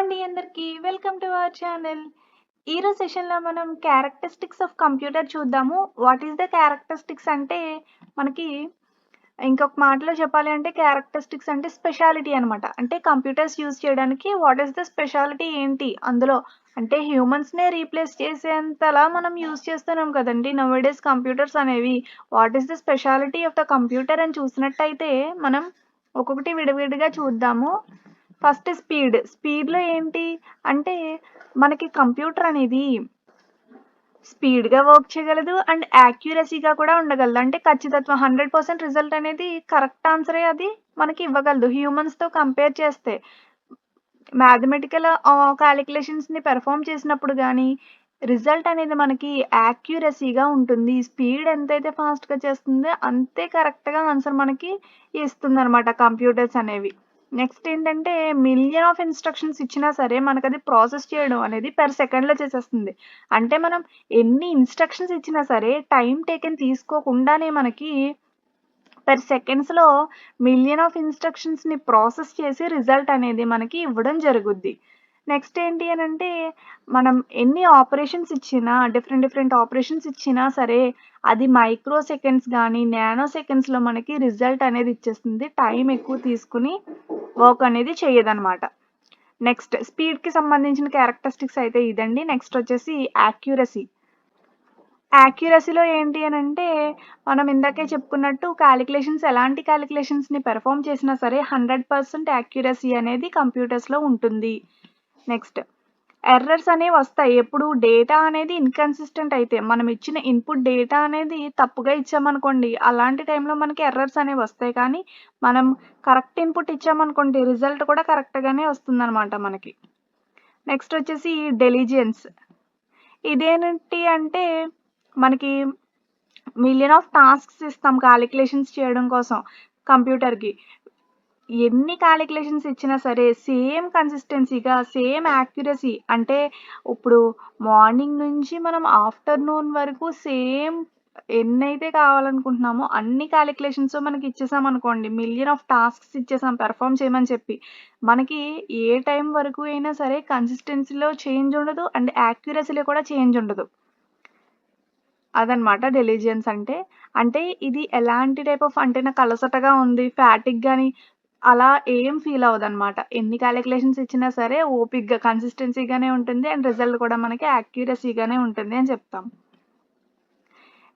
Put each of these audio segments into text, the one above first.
అండి అందరికీ. Welcome to our channel. ఈరోజు సెషన్‌లో మనం క్యారెక్టరిస్టిక్స్ ఆఫ్ కంప్యూటర్ చూద్దాము. వాట్ ఈస్ ద క్యారెక్టరిస్టిక్స్ అంటే మనకి ఇంకొక మాటలో చెప్పాలి అంటే క్యారెక్టరిస్టిక్స్ అంటే స్పెషాలిటీ అనమాట. అంటే కంప్యూటర్స్ యూజ్ చేయడానికి వాట్ ఈస్ ద స్పెషాలిటీ ఏంటి అందులో అంటే హ్యూమన్స్‌నే రీప్లేస్ చేసేంతలా మనం యూజ్ చేస్తున్నాం కదండీ నౌఎడేస్ కంప్యూటర్స్ అనేవి. What is the speciality of the computer అని చూసినట్టయితే మనం ఒక్కొక్కటి విడివిడిగా చూద్దాము. First speed. స్పీడ్‌లో ఏంటి అంటే మనకి కంప్యూటర్ అనేది స్పీడ్‌గా వర్క్ చేయగలదు అండ్ యాక్యురసీగా కూడా ఉండగలదు. అంటే ఖచ్చితత్వం 100% రిజల్ట్ అనేది కరెక్ట్ ఆన్సరే అది మనకి ఇవ్వగలదు. హ్యూమన్స్‌తో కంపేర్ చేస్తే. మ్యాథమెటికల్ కాలిక్యులేషన్స్‌ని పెర్ఫార్మ్ చేసినప్పుడు గానీ, రిజల్ట్ అనేది మనకి యాక్యురసీగా ఉంటుంది. స్పీడ్ ఎంతైతే ఫాస్ట్‌గా చేస్తుందో అంతే కరెక్ట్‌గా ఆన్సర్ మనకి ఇస్తుందనమాట కంప్యూటర్స్ అనేవి. నెక్స్ట్ ఏంటంటే మిలియన్ ఆఫ్ ఇన్‌స్ట్రక్షన్స్ ఇచ్చినా సరే మనకది ప్రాసెస్ చేయడం అనేది పెర్ సెకండ్‌లో చేసేస్తుంది. అంటే మనం ఎన్ని ఇన్‌స్ట్రక్షన్స్ ఇచ్చినా సరే టైమ్ టేకెన్ తీసుకోకుండానే మనకి పెర్ సెకండ్స్‌లో మిలియన్ ఆఫ్ ఇన్‌స్ట్రక్షన్స్‌ని ప్రాసెస్ చేసి రిజల్ట్ అనేది మనకి ఇవ్వడం జరుగుద్ది. నెక్స్ట్ ఏంటి అనంటే మనం ఎన్ని ఆపరేషన్స్ ఇచ్చినా డిఫరెంట్ ఆపరేషన్స్ ఇచ్చినా సరే అది మైక్రో సెకండ్స్ గానీ, నానో సెకండ్స్‌లో మనకి రిజల్ట్ అనేది ఇచ్చేస్తుంది. టైం ఎక్కువ తీసుకొని వర్క్ అనేది చేయదనమాట. నెక్స్ట్ స్పీడ్‌కి సంబంధించిన క్యారెక్టరిస్టిక్స్ అయితే ఇదండి. నెక్స్ట్ వచ్చేసి యాక్యురసీ. యాక్యురసీలో ఏంటి అనంటే మనం ఇందాకే చెప్పుకున్నట్టు ఎలాంటి క్యాలిక్యులేషన్స్‌ని పెర్ఫార్మ్ చేసినా సరే 100% యాక్యురసీ అనేది కంప్యూటర్స్‌లో ఉంటుంది. నెక్స్ట్ ఎర్రర్స్ అనేవి వస్తాయి. ఎప్పుడు డేటా అనేది ఇన్‌కన్సిస్టెంట్ అయితే మనం ఇచ్చిన ఇన్‌పుట్ డేటా అనేది తప్పుగా ఇచ్చామనుకోండి, అలాంటి టైంలో మనకి ఎర్రర్స్ అనేవి వస్తాయి. కానీ మనం కరెక్ట్ ఇన్‌పుట్ ఇచ్చామనుకోండి రిజల్ట్ కూడా కరెక్ట్‌గానే వస్తుందనమాట మనకి. నెక్స్ట్ వచ్చేసి డెలిజెన్స్. ఇదేంటి అంటే మనకి మిలియన్ ఆఫ్ టాస్క్స్ ఇస్తాం కాలిక్యులేషన్స్ చేయడం కోసం కంప్యూటర్‌కి. ఎన్ని కాలిక్యులేషన్స్ ఇచ్చినా సరే సేమ్ కన్సిస్టెన్సీగా, సేమ్ యాక్యురసీ అంటే ఇప్పుడు మార్నింగ్ నుంచి మనం ఆఫ్టర్‌నూన్ వరకు సేమ్ ఎన్నైతే కావాలనుకుంటున్నామో అన్ని కాలిక్యులేషన్స్ మనకి ఇచ్చేసామనుకోండి. మిలియన్ ఆఫ్ టాస్క్స్ ఇచ్చేసాం పెర్ఫార్మ్ చేయమని చెప్పి. మనకి ఏ టైం వరకు అయినా సరే కన్సిస్టెన్సీలో చేంజ్ ఉండదు అండ్ యాక్యురసీలో కూడా చేంజ్ ఉండదు. అదనమాట డెలిజియన్స్ అంటే. అంటే ఇది ఎలాంటి టైప్ ఆఫ్ అంటే నాకు అలసటగా ఉంది, ఫ్యాటిగ్ గాని అలా ఏం ఫీల్ అవ్వదనమాట. ఎన్ని కాలిక్యులేషన్స్ ఇచ్చినా సరే ఓపికగా కన్సిస్టెన్సీగానే ఉంటుంది అండ్ రిజల్ట్ కూడా మనకి యాక్యురసీగానే ఉంటుంది అని చెప్తాం.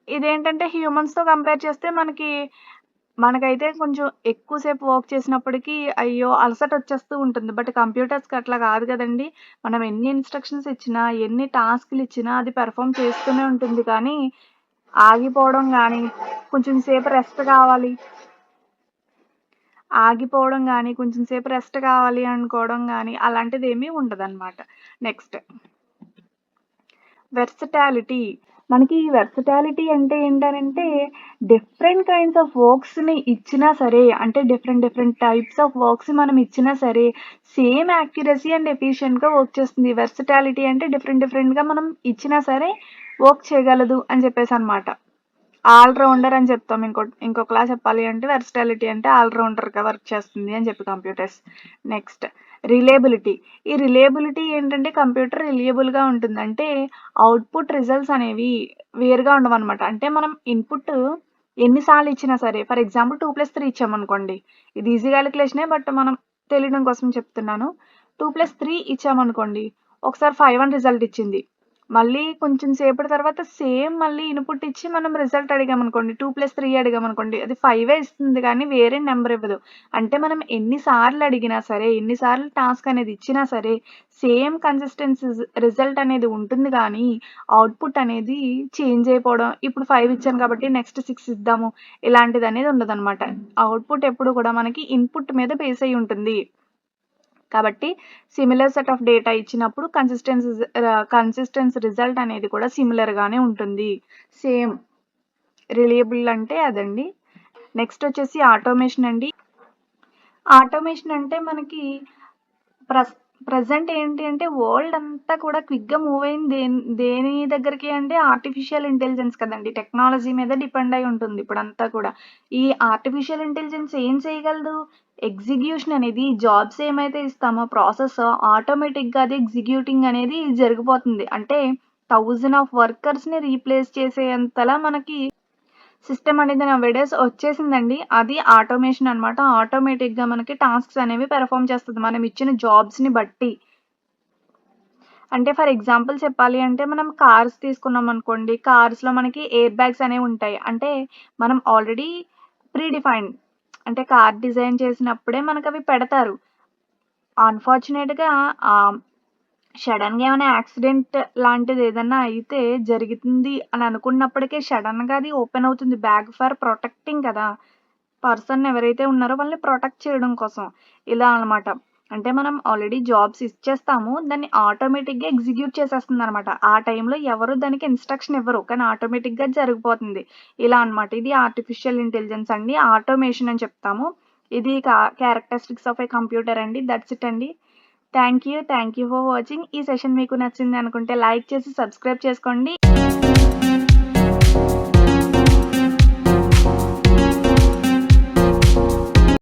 ఇదేంటంటే హ్యూమన్స్‌తో కంపేర్ చేస్తే మనకైతే కొంచెం ఎక్కువ సేపు వర్క్ చేసినప్పటికి అయ్యో! అలసట వచ్చేస్తూ ఉంటుంది. బట్ కంప్యూటర్స్‌కి అట్లా కాదు కదండీ. మనం ఎన్ని ఇన్‌స్ట్రక్షన్స్ ఇచ్చినా, ఎన్ని టాస్క్‌లు ఇచ్చినా అది పెర్ఫార్మ్ చేస్తూనే ఉంటుంది. కానీ ఆగిపోవడం గానీ, కొంచెం సేపు రెస్ట్ కావాలి ఆగిపోవడం గానీ, కొంచెం సేపు రెస్ట్ కావాలి అనుకోవడం గానీ, అలాంటిదేమీ ఉండదనమాట. Next versatility. మనకి వెర్సటాలిటీ అంటే ఏంటనంటే, డిఫరెంట్ కైండ్స్ ఆఫ్ వర్క్స్‌ని ఇచ్చినా సరే, అంటే డిఫరెంట్ టైప్స్ ఆఫ్ వర్క్స్ మనం ఇచ్చినా సరే, సేమ్ యాక్యురసీ అండ్ ఎఫిషియెంట్‌గా వర్క్ చేస్తుంది. వెర్సటాలిటీ అంటే డిఫరెంట్‌గా మనం ఇచ్చినా సరే వర్క్ చేయగలదు అని చెప్పేసనమాట. ఆల్ రౌండర్ అని చెప్తాం. ఇంకొకలా చెప్పాలి అంటే వెర్సటాలిటీ అంటే ఆల్ రౌండర్‌గా వర్క్ చేస్తుంది అని చెప్పి కంప్యూటర్స్. Next reliability. ఈ రిలయబిలిటీ ఏంటంటే కంప్యూటర్ రిలయబుల్‌గా ఉంటుంది. అంటే అవుట్‌పుట్ రిజల్ట్స్ అనేవి వేరుగా ఉండవనమాట. అంటే మనం ఇన్‌పుట్ ఎన్ని సార్లు ఇచ్చినా సరే ఫర్ ఎగ్జాంపుల్ 2+3 ఇచ్చామనుకోండి. ఇది ఈజీ కాలిక్యులేషనే బట్ మనం తెలియడం కోసం చెప్తున్నాను. 2+3 ఇచ్చామనుకోండి. ఒకసారి 5 అని రిజల్ట్ ఇచ్చింది. మళ్ళీ కొంచెం సేపటి తర్వాత సేమ్ మళ్ళీ ఇన్‌పుట్ ఇచ్చి మనం రిజల్ట్ అడిగామనుకోండి. 2+3 అడిగామనుకోండి. అది 5 ఇస్తుంది కానీ వేరే నంబర్ ఇవ్వదు. అంటే మనం ఎన్ని సార్లు అడిగినా సరే, ఎన్ని సార్లు టాస్క్ అనేది ఇచ్చినా సరే, సేమ్ కన్సిస్టెన్సీ రిజల్ట్ అనేది ఉంటుంది కానీ, అవుట్‌పుట్ అనేది చేంజ్ అయిపోవడం. ఇప్పుడు 5 ఇచ్చాను కాబట్టి నెక్స్ట్ 6 ఇద్దాము. ఇలాంటిదనేది ఉండదనమాట. అవుట్‌పుట్ ఎప్పుడు కూడా మనకి ఇన్‌పుట్ మీద బేస్ అయ్యి ఉంటుంది. కాబట్టి సిమిలర్ సెట్ ఆఫ్ డేటా ఇచ్చినప్పుడు కన్సిస్టెన్సీ రిజల్ట్ అనేది కూడా సిమిలర్‌గానే ఉంటుంది. సేమ్ రిలయబుల్ అంటే అదండి. నెక్స్ట్ వచ్చేసి ఆటోమేషన్ అండి. ఆటోమేషన్ అంటే మనకి ప్రెజెంట్ ఏంటి అంటే వరల్డ్ అంతా కూడా క్విక్‌గా మూవ్ అయింది దేని దగ్గరికి అంటే ఆర్టిఫిషియల్ ఇంటెలిజెన్స్ కదండీ. టెక్నాలజీ మీద డిపెండ్ అయి ఉంటుంది ఇప్పుడంతా కూడా. ఈ ఆర్టిఫిషియల్ ఇంటెలిజెన్స్ ఏం చేయగలదు? ఎగ్జిక్యూషన్ అనేది జాబ్స్ ఏమైతే ఇస్తామో ప్రాసెస్ ఆటోమేటిక్‌గా అది ఎగ్జిక్యూటింగ్ అనేది జరిగిపోతుంది. అంటే 1000 ఆఫ్ వర్కర్స్‌ని రీప్లేస్ చేసేంతలా మనకి సిస్టమ్ అనేది నౌ-ఎ-డేస్ వచ్చేసిందండి. అది ఆటోమేషన్ అనమాట. ఆటోమేటిక్‌గా మనకి టాస్క్స్ అనేవి పెర్ఫార్మ్ చేస్తది. మనం ఇచ్చిన జాబ్స్‌ని బట్టి. అంటే ఫర్ ఎగ్జాంపుల్ చెప్పాలి అంటే మనం కార్స్ తీసుకున్నామనుకోండి. కార్స్‌లో మనకి ఎయిర్ బ్యాగ్స్ అనేవుంటాయి. అంటే మనం ఆల్రెడీ ప్రీ డిఫైన్డ్ అంటే కార్ డిజైన్ చేసినప్పుడే మనకవి పెడతారు. అన్‌ఫార్చునేట్‌గా సడెన్‌గా ఏమైనా యాక్సిడెంట్ లాంటిదేదన్నా అయితే జరుగుతుంది అని అనుకున్నప్పటికే సడెన్‌గా అది ఓపెన్ అవుతుంది. బ్యాగ్ ఫర్ ప్రొటెక్టింగ్ కదా! పర్సన్ ఎవరైతే ఉన్నారో వాళ్ళని ప్రొటెక్ట్ చేయడం కోసం. ఇలా అనమాట. అంటే మనం ఆల్రెడీ జాబ్స్ ఇచ్చేస్తాము. దాన్ని ఆటోమేటిక్‌గా ఎగ్జిక్యూట్ చేసేస్తుందనమాట. ఆ టైంలో ఎవరు దానికి ఇన్‌స్ట్రక్షన్ ఇవ్వరు. కానీ ఆటోమేటిక్‌గా జరిగిపోతుంది. ఇలా అనమాట. ఇది ఆర్టిఫిషియల్ ఇంటెలిజెన్స్ అండి. ఆటోమేషన్ అని చెప్తాము. ఇది క్యారెక్టరిస్టిక్స్ ఆఫ్ ఎ కంప్యూటర్ అండి. దట్స్ ఇట్ అండి. Thank you for watching. ఈ సెషన్ మీకు నచ్చింది అనుకుంటే లైక్ చేసి సబ్స్క్రైబ్ చేసుకోండి.